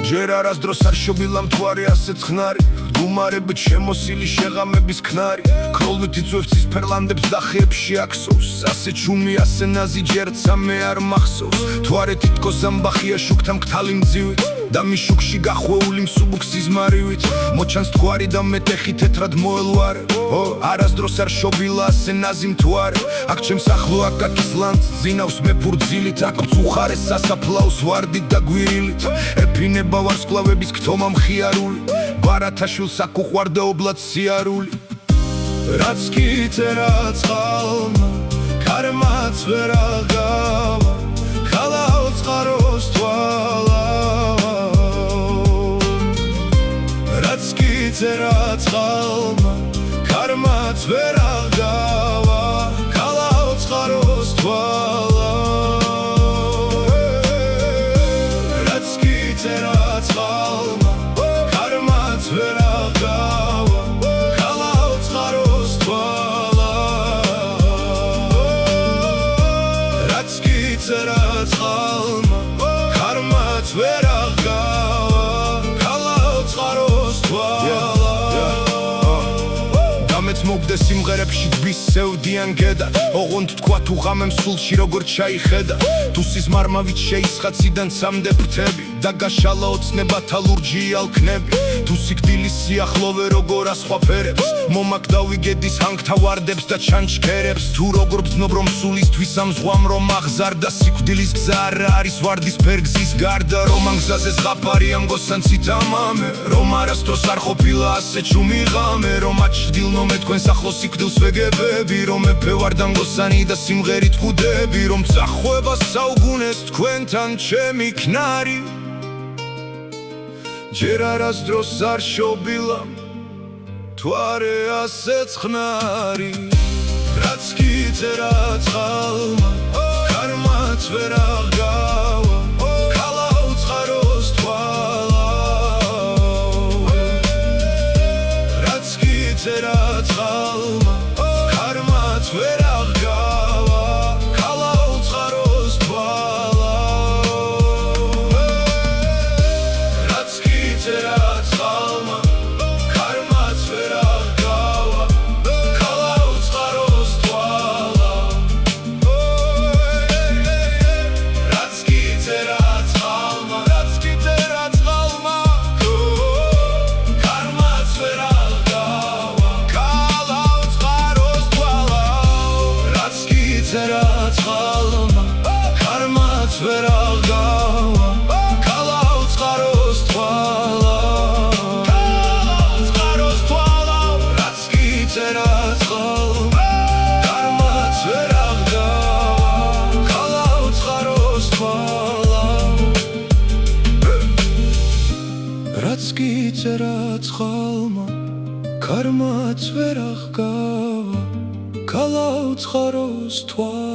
ჯერ არასდროს არ შობილამ მთვარე ასეც ხნარი გუმარებით შემოსილი შეღამების ქნარი ქროლვით იწვევს ცისფერლანდებს და ხეებში აქსოვს ასე ჩუმი ასე ნაზი ჯერცამე არ მახსოვს მთვარე თითქოს ამბახია შუქთა მკთალი მძივით და მის შუქში გახვეული მსუბუქ სიზმარივით მოჩანს თქვარი და მეტეხი თეთრად მოელვარე არასდროს არ შობილა ასე ნაზი მთვარე აქ ჩემს ახლო აკაკის ლანდს ძინავს მე ფურძილით აქ მწუხარეს სასაფლაოს ვარდით და გვირილით ეფინება ვარსკვლავების ქთომა მხიარული ბარათაშვილს აქ უყვარდა ობლად სიარული რაც კიწერა წყალმა ქარმაც ვერ აღავა ქალაო წყაროს თვალა რაც კიწერა წყალმა ქარმაც ვერ აღავა ქალაო წყაროს თვალა რაც კიწერა წყალმა ქარმაც ვერ აღავა ქალაო წყაროს თვალა რაც კიწერა წყალმა ქარმაც ვერ აღავა ქალაო წყაროს თვალა დამეც მოგდეს სიმღერებში ტბის სევდიან გედა ოღონდ თქვა თუ ღამემ სულში როგორ ჩაიხედა თუ სიზმარმავით შეისხაციდან ცამდე ფრთები და გაშალა ოცნებათა ლურჯი ალქნები თუ სიკვდილის სიახლოვე როგორ ასხვაფერებს მომაკ დავიგედის ჰანგთა ვარდებს და ჩანჩქერებს თუ როგორ ბრძნობ რომ სულისთვის ამ ზღვამ რომ აღზარდა სიკვდილის გზა არ არის ვარდის ფერგზის გარდა რომ ამ გზაზე ზღაპარი ამ გოსანცით ამამე რომ არასდროს არ ყოფილა ასე ჩუმი ღამე რომ აჩრდილნო მე თქვენს ახლო სიკვდილს ვეგებები რომ მეფე ვარ დამგოსანი და სიმღერით ხუდები რომ წახვება საუგუნეს თქვენთან ჩემი ქნარი ჯერ არასდროს არ შობილა მთვარე ასეც ხნარი რაც კიწერა წყალმა ქარმაც ვერ აღავა ქალაო წყაროს თვალა რაც კიწერა წყალმა ქარმაც ვერ აღავა ქალაო წყაროს თვალა რაც კიწერა წყალმა ქარმაც ვერ აღავა ქალაო წყაროს თვალა რაც კიწერა წყალმა ქარმაც ვერ აღავა ქალაო წყაროს თვალა რაც კიწერა წყალმა ქარმაც ვერ აღავა ქალაო წყაროს თვალა რაც კიწერა წყალმა ქარმაც ვერ აღავა ქალაო წყაროს თვალა რაც კიწერა წყალმა ქარმაც ვერ აღავა ქალაო წყაროს თვალა